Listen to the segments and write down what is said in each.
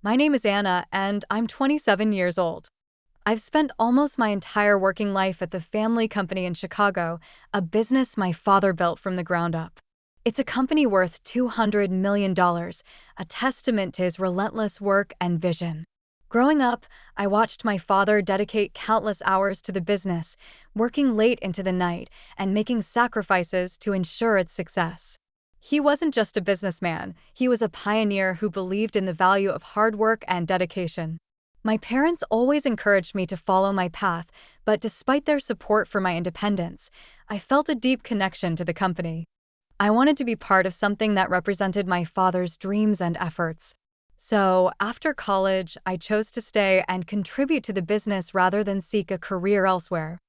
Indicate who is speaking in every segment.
Speaker 1: My name is Anna, and I'm 27 years old. I've spent almost my entire working life at the family company in Chicago, a business my father built from the ground up. It's a company worth $200 million, a testament to his relentless work and vision. Growing up, I watched my father dedicate countless hours to the business, working late into the night and making sacrifices to ensure its success. He wasn't just a businessman, he was a pioneer who believed in the value of hard work and dedication. My parents always encouraged me to follow my path, but despite their support for my independence, I felt a deep connection to the company. I wanted to be part of something that represented my father's dreams and efforts. So, after college, I chose to stay and contribute to the business rather than seek a career elsewhere.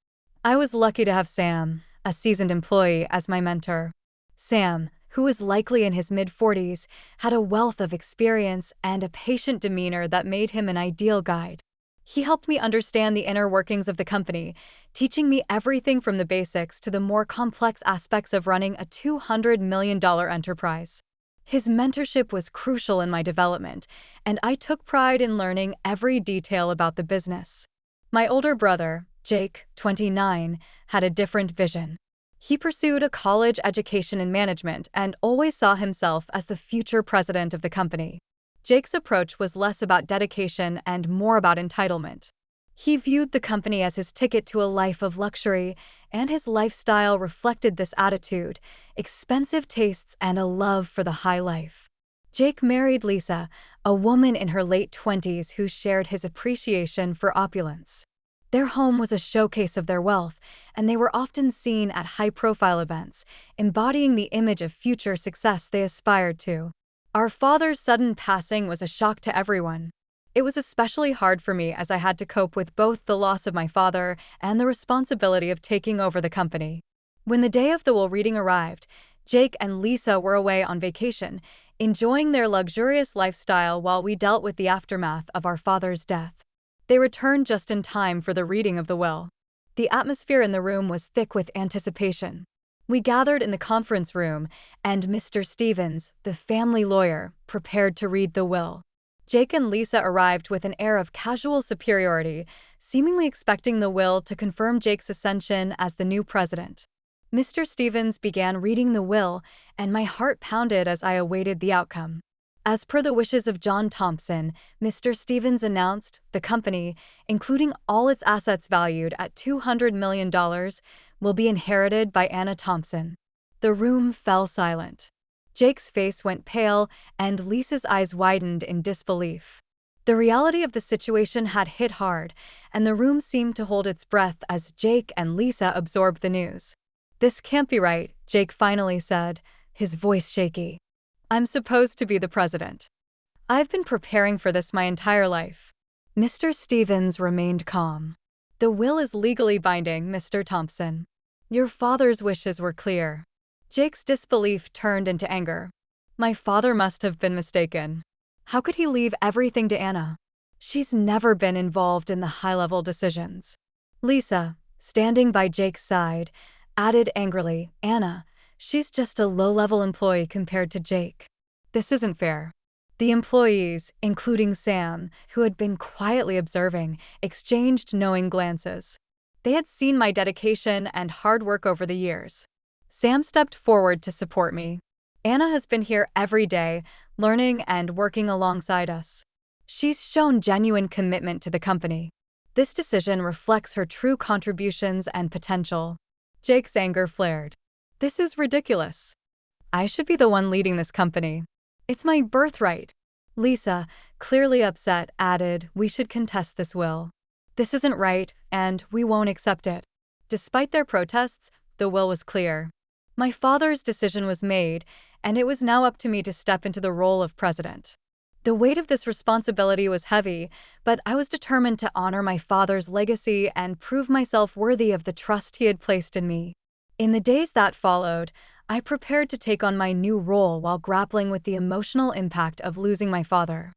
Speaker 1: I was lucky to have Sam, a seasoned employee, as my mentor. Sam, who was likely in his mid-40s, had a wealth of experience and a patient demeanor that made him an ideal guide. He helped me understand the inner workings of the company, teaching me everything from the basics to the more complex aspects of running a $200 million enterprise. His mentorship was crucial in my development, and I took pride in learning every detail about the business. My older brother, Jake, 29, had a different vision. He pursued a college education in management and always saw himself as the future president of the company. Jake's approach was less about dedication and more about entitlement. He viewed the company as his ticket to a life of luxury, and his lifestyle reflected this attitude: expensive tastes and a love for the high life. Jake married Lisa, a woman in her late 20s who shared his appreciation for opulence. Their home was a showcase of their wealth, and they were often seen at high-profile events, embodying the image of future success they aspired to. Our father's sudden passing was a shock to everyone. It was especially hard for me as I had to cope with both the loss of my father and the responsibility of taking over the company. When the day of the will reading arrived, Jake and Lisa were away on vacation, enjoying their luxurious lifestyle while we dealt with the aftermath of our father's death. They returned just in time for the reading of the will. The atmosphere in the room was thick with anticipation. We gathered in the conference room, and Mr. Stevens, the family lawyer, prepared to read the will. Jake and Lisa arrived with an air of casual superiority, seemingly expecting the will to confirm Jake's ascension as the new president. Mr. Stevens began reading the will, and my heart pounded as I awaited the outcome. As per the wishes of John Thompson, Mr. Stevens announced the company, including all its assets valued at $200 million, will be inherited by Anna Thompson. The room fell silent. Jake's face went pale, and Lisa's eyes widened in disbelief. The reality of the situation had hit hard, and the room seemed to hold its breath as Jake and Lisa absorbed the news. "This can't be right," Jake finally said, his voice shaky. "I'm supposed to be the president. I've been preparing for this my entire life." Mr. Stevens remained calm. "The will is legally binding, Mr. Thompson. Your father's wishes were clear." Jake's disbelief turned into anger. My father must have been mistaken. How could he leave everything to Anna? She's never been involved in the high-level decisions. Lisa, standing by Jake's side, added angrily, "Anna, she's just a low-level employee compared to Jake. This isn't fair." The employees, including Sam, who had been quietly observing, exchanged knowing glances. They had seen my dedication and hard work over the years. Sam stepped forward to support me. "Anna has been here every day, learning and working alongside us. She's shown genuine commitment to the company. This decision reflects her true contributions and potential." Jake's anger flared. "This is ridiculous. I should be the one leading this company. It's my birthright." Lisa, clearly upset, added, "We should contest this will. This isn't right, and we won't accept it." Despite their protests, the will was clear. My father's decision was made, and it was now up to me to step into the role of president. The weight of this responsibility was heavy, but I was determined to honor my father's legacy and prove myself worthy of the trust he had placed in me. In the days that followed, I prepared to take on my new role while grappling with the emotional impact of losing my father.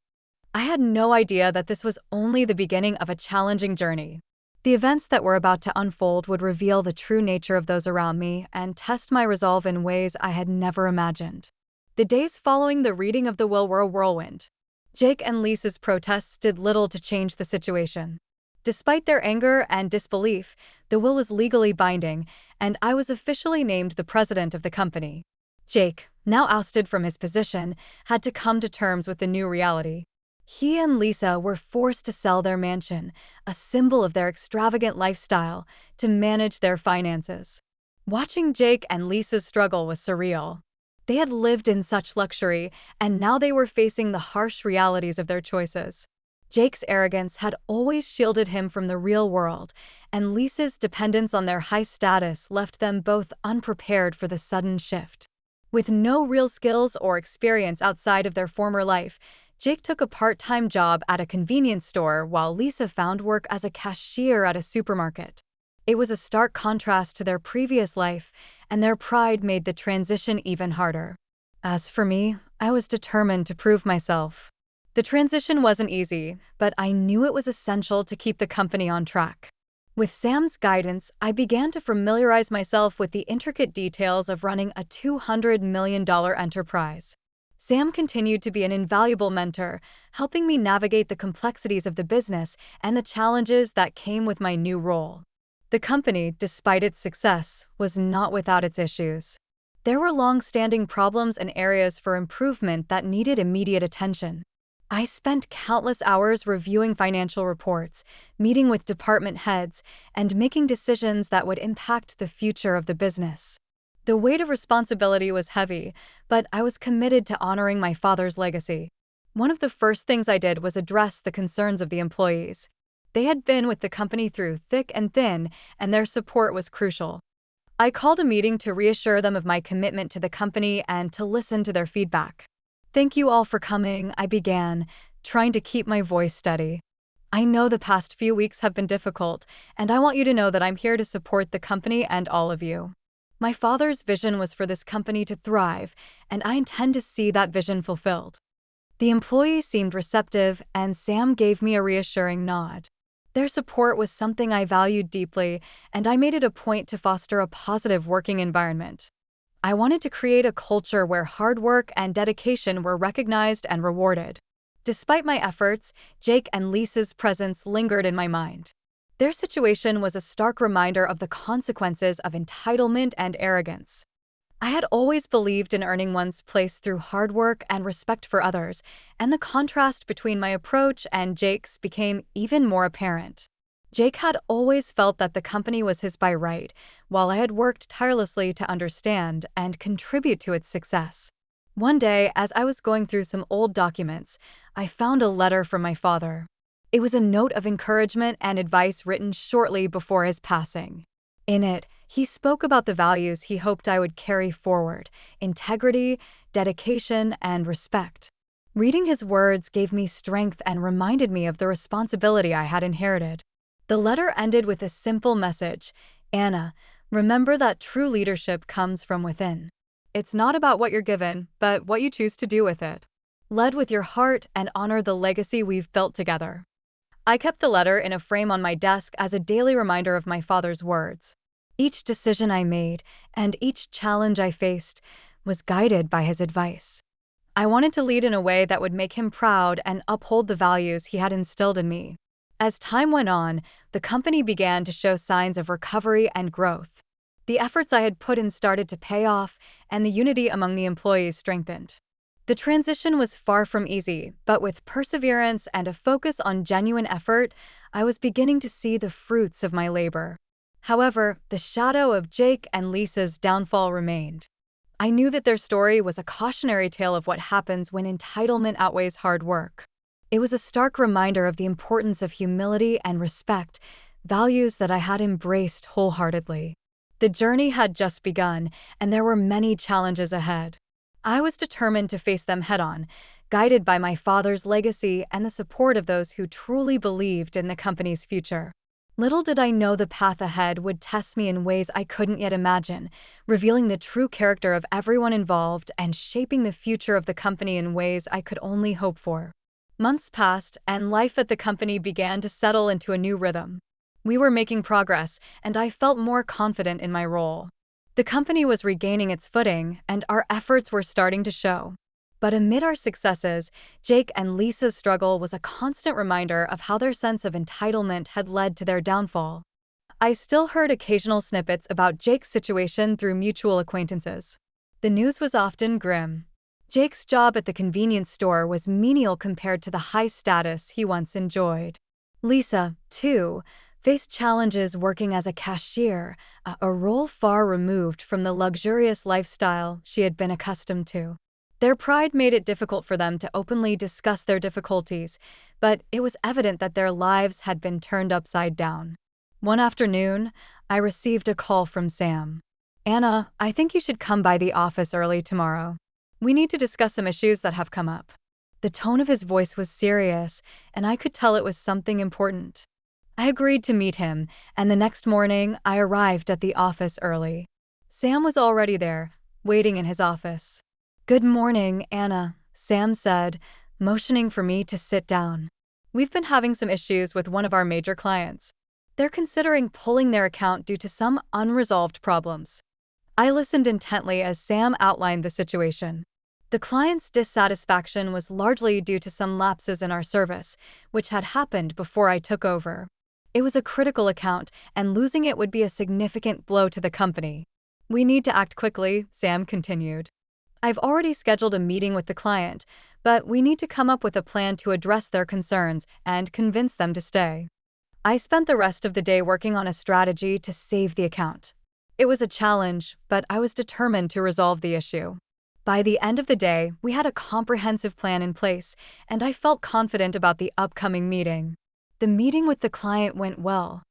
Speaker 1: I had no idea that this was only the beginning of a challenging journey. The events that were about to unfold would reveal the true nature of those around me and test my resolve in ways I had never imagined. The days following the reading of the will were a whirlwind. Jake and Lisa's protests did little to change the situation. Despite their anger and disbelief, the will was legally binding, and I was officially named the president of the company. Jake, now ousted from his position, had to come to terms with the new reality. He and Lisa were forced to sell their mansion, a symbol of their extravagant lifestyle, to manage their finances. Watching Jake and Lisa's struggle was surreal. They had lived in such luxury, and now they were facing the harsh realities of their choices. Jake's arrogance had always shielded him from the real world, and Lisa's dependence on their high status left them both unprepared for the sudden shift. With no real skills or experience outside of their former life, Jake took a part-time job at a convenience store while Lisa found work as a cashier at a supermarket. It was a stark contrast to their previous life, and their pride made the transition even harder. As for me, I was determined to prove myself. The transition wasn't easy, but I knew it was essential to keep the company on track. With Sam's guidance, I began to familiarize myself with the intricate details of running a $200 million enterprise. Sam continued to be an invaluable mentor, helping me navigate the complexities of the business and the challenges that came with my new role. The company, despite its success, was not without its issues. There were long-standing problems and areas for improvement that needed immediate attention. I spent countless hours reviewing financial reports, meeting with department heads, and making decisions that would impact the future of the business. The weight of responsibility was heavy, but I was committed to honoring my father's legacy. One of the first things I did was address the concerns of the employees. They had been with the company through thick and thin, and their support was crucial. I called a meeting to reassure them of my commitment to the company and to listen to their feedback. "Thank you all for coming," I began, trying to keep my voice steady. "I know the past few weeks have been difficult, and I want you to know that I'm here to support the company and all of you. My father's vision was for this company to thrive, and I intend to see that vision fulfilled." The employees seemed receptive, and Sam gave me a reassuring nod. Their support was something I valued deeply, and I made it a point to foster a positive working environment. I wanted to create a culture where hard work and dedication were recognized and rewarded. Despite my efforts, Jake and Lisa's presence lingered in my mind. Their situation was a stark reminder of the consequences of entitlement and arrogance. I had always believed in earning one's place through hard work and respect for others, and the contrast between my approach and Jake's became even more apparent. Jake had always felt that the company was his by right, while I had worked tirelessly to understand and contribute to its success. One day, as I was going through some old documents, I found a letter from my father. It was a note of encouragement and advice written shortly before his passing. In it, he spoke about the values he hoped I would carry forward: integrity, dedication, and respect. Reading his words gave me strength and reminded me of the responsibility I had inherited. The letter ended with a simple message: "Anna, remember that true leadership comes from within. It's not about what you're given, but what you choose to do with it. Lead with your heart and honor the legacy we've built together." I kept the letter in a frame on my desk as a daily reminder of my father's words. Each decision I made and each challenge I faced was guided by his advice. I wanted to lead in a way that would make him proud and uphold the values he had instilled in me. As time went on, the company began to show signs of recovery and growth. The efforts I had put in started to pay off, and the unity among the employees strengthened. The transition was far from easy, but with perseverance and a focus on genuine effort, I was beginning to see the fruits of my labor. However, the shadow of Jake and Lisa's downfall remained. I knew that their story was a cautionary tale of what happens when entitlement outweighs hard work. It was a stark reminder of the importance of humility and respect, values that I had embraced wholeheartedly. The journey had just begun, and there were many challenges ahead. I was determined to face them head-on, guided by my father's legacy and the support of those who truly believed in the company's future. Little did I know the path ahead would test me in ways I couldn't yet imagine, revealing the true character of everyone involved and shaping the future of the company in ways I could only hope for. Months passed, and life at the company began to settle into a new rhythm. We were making progress, and I felt more confident in my role. The company was regaining its footing, and our efforts were starting to show. But amid our successes, Jake and Lisa's struggle was a constant reminder of how their sense of entitlement had led to their downfall. I still heard occasional snippets about Jake's situation through mutual acquaintances. The news was often grim. Jake's job at the convenience store was menial compared to the high status he once enjoyed. Lisa, too, faced challenges working as a cashier, a role far removed from the luxurious lifestyle she had been accustomed to. Their pride made it difficult for them to openly discuss their difficulties, but it was evident that their lives had been turned upside down. One afternoon, I received a call from Sam. "Anna, I think you should come by the office early tomorrow. We need to discuss some issues that have come up." The tone of his voice was serious, and I could tell it was something important. I agreed to meet him, and the next morning I arrived at the office early. Sam was already there, waiting in his office. "Good morning, Anna," Sam said, motioning for me to sit down. "We've been having some issues with one of our major clients. They're considering pulling their account due to some unresolved problems." I listened intently as Sam outlined the situation. The client's dissatisfaction was largely due to some lapses in our service, which had happened before I took over. It was a critical account, and losing it would be a significant blow to the company. "We need to act quickly," Sam continued. "I've already scheduled a meeting with the client, but we need to come up with a plan to address their concerns and convince them to stay." I spent the rest of the day working on a strategy to save the account. It was a challenge, but I was determined to resolve the issue. By the end of the day, we had a comprehensive plan in place, and I felt confident about the upcoming meeting. The meeting with the client went well.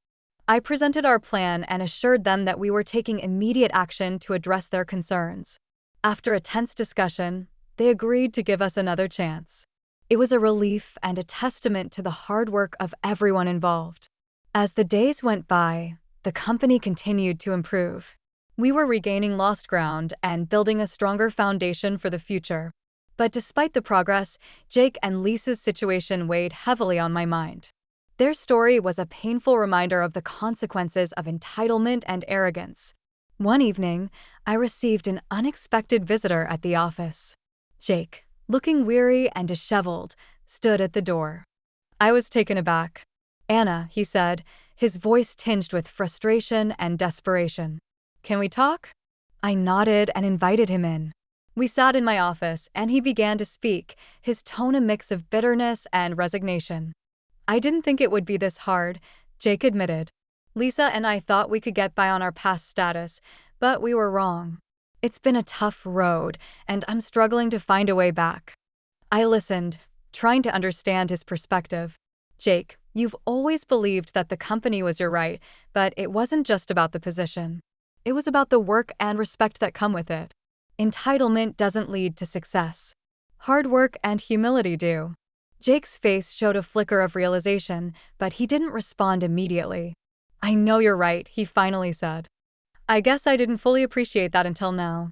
Speaker 1: I presented our plan and assured them that we were taking immediate action to address their concerns. After a tense discussion, they agreed to give us another chance. It was a relief and a testament to the hard work of everyone involved. As the days went by, the company continued to improve. We were regaining lost ground and building a stronger foundation for the future. But despite the progress, Jake and Lisa's situation weighed heavily on my mind. Their story was a painful reminder of the consequences of entitlement and arrogance. One evening, I received an unexpected visitor at the office. Jake, looking weary and disheveled, stood at the door. I was taken aback. "Anna," he said, his voice tinged with frustration and desperation. "Can we talk?" I nodded and invited him in. We sat in my office, and he began to speak, his tone a mix of bitterness and resignation. "I didn't think it would be this hard," Jake admitted. "Lisa and I thought we could get by on our past status, but we were wrong. It's been a tough road, and I'm struggling to find a way back." I listened, trying to understand his perspective. "Jake, you've always believed that the company was your right, but it wasn't just about the position. It was about the work and respect that come with it. Entitlement doesn't lead to success. Hard work and humility do." Jake's face showed a flicker of realization, but he didn't respond immediately. "I know you're right," he finally said. "I guess I didn't fully appreciate that until now.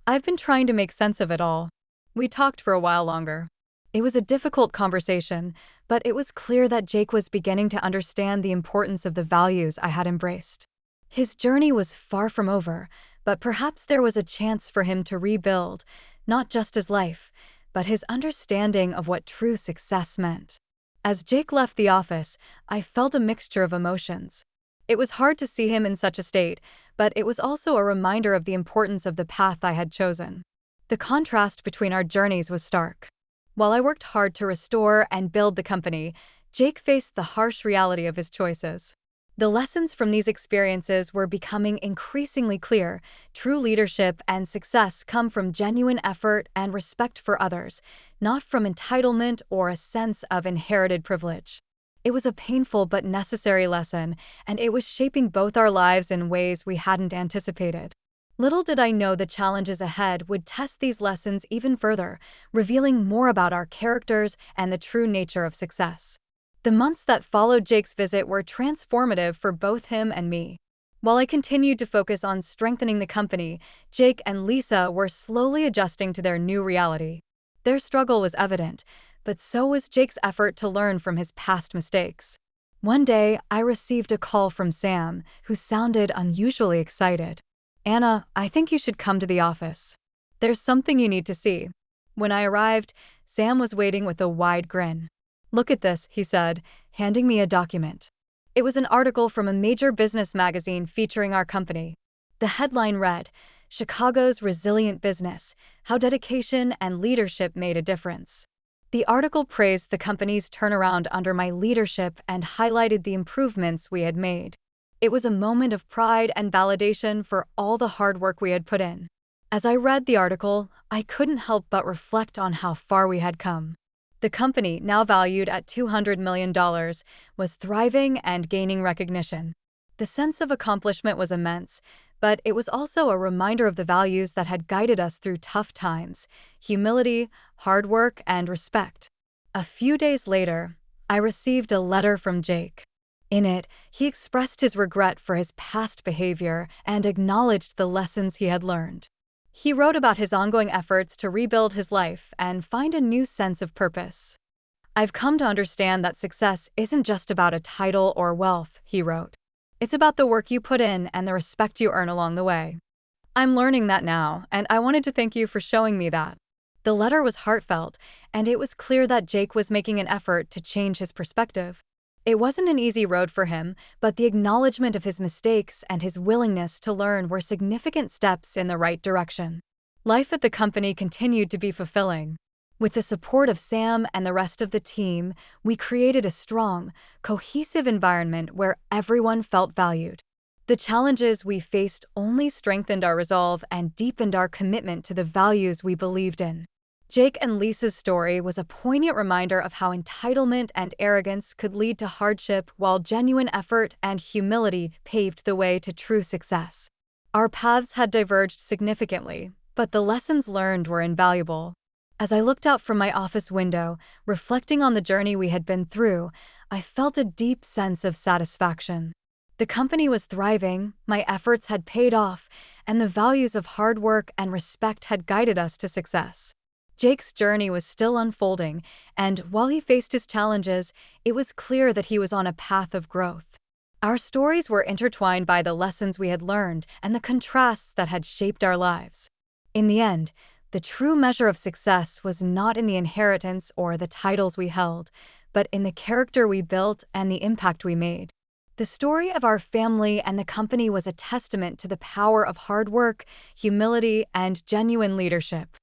Speaker 1: I've been trying to make sense of it all." We talked for a while longer. It was a difficult conversation, but it was clear that Jake was beginning to understand the importance of the values I had embraced. His journey was far from over, but perhaps there was a chance for him to rebuild, not just his life, but his understanding of what true success meant. As Jake left the office, I felt a mixture of emotions. It was hard to see him in such a state, but it was also a reminder of the importance of the path I had chosen. The contrast between our journeys was stark. While I worked hard to restore and build the company, Jake faced the harsh reality of his choices. The lessons from these experiences were becoming increasingly clear. True leadership and success come from genuine effort and respect for others, not from entitlement or a sense of inherited privilege. It was a painful but necessary lesson, and it was shaping both our lives in ways we hadn't anticipated. Little did I know the challenges ahead would test these lessons even further, revealing more about our characters and the true nature of success. The months that followed Jake's visit were transformative for both him and me. While I continued to focus on strengthening the company, Jake and Lisa were slowly adjusting to their new reality. Their struggle was evident, but so was Jake's effort to learn from his past mistakes. One day, I received a call from Sam, who sounded unusually excited. "Anna, I think you should come to the office. There's something you need to see." When I arrived, Sam was waiting with a wide grin. "Look at this," he said, handing me a document. It was an article from a major business magazine featuring our company. The headline read, "Chicago's Resilient Business: How Dedication and Leadership Made a Difference." The article praised the company's turnaround under my leadership and highlighted the improvements we had made. It was a moment of pride and validation for all the hard work we had put in. As I read the article, I couldn't help but reflect on how far we had come. The company, now valued at $200 million, was thriving and gaining recognition. The sense of accomplishment was immense, but it was also a reminder of the values that had guided us through tough times: humility, hard work, and respect. A few days later, I received a letter from Jake. In it, he expressed his regret for his past behavior and acknowledged the lessons he had learned. He wrote about his ongoing efforts to rebuild his life and find a new sense of purpose. "I've come to understand that success isn't just about a title or wealth," he wrote. "It's about the work you put in and the respect you earn along the way. I'm learning that now, and I wanted to thank you for showing me that." The letter was heartfelt, and it was clear that Jake was making an effort to change his perspective. It wasn't an easy road for him, but the acknowledgement of his mistakes and his willingness to learn were significant steps in the right direction. Life at the company continued to be fulfilling. With the support of Sam and the rest of the team, we created a strong, cohesive environment where everyone felt valued. The challenges we faced only strengthened our resolve and deepened our commitment to the values we believed in. Jake and Lisa's story was a poignant reminder of how entitlement and arrogance could lead to hardship, while genuine effort and humility paved the way to true success. Our paths had diverged significantly, but the lessons learned were invaluable. As I looked out from my office window, reflecting on the journey we had been through, I felt a deep sense of satisfaction. The company was thriving, my efforts had paid off, and the values of hard work and respect had guided us to success. Jake's journey was still unfolding, and while he faced his challenges, it was clear that he was on a path of growth. Our stories were intertwined by the lessons we had learned and the contrasts that had shaped our lives. In the end, the true measure of success was not in the inheritance or the titles we held, but in the character we built and the impact we made. The story of our family and the company was a testament to the power of hard work, humility, and genuine leadership.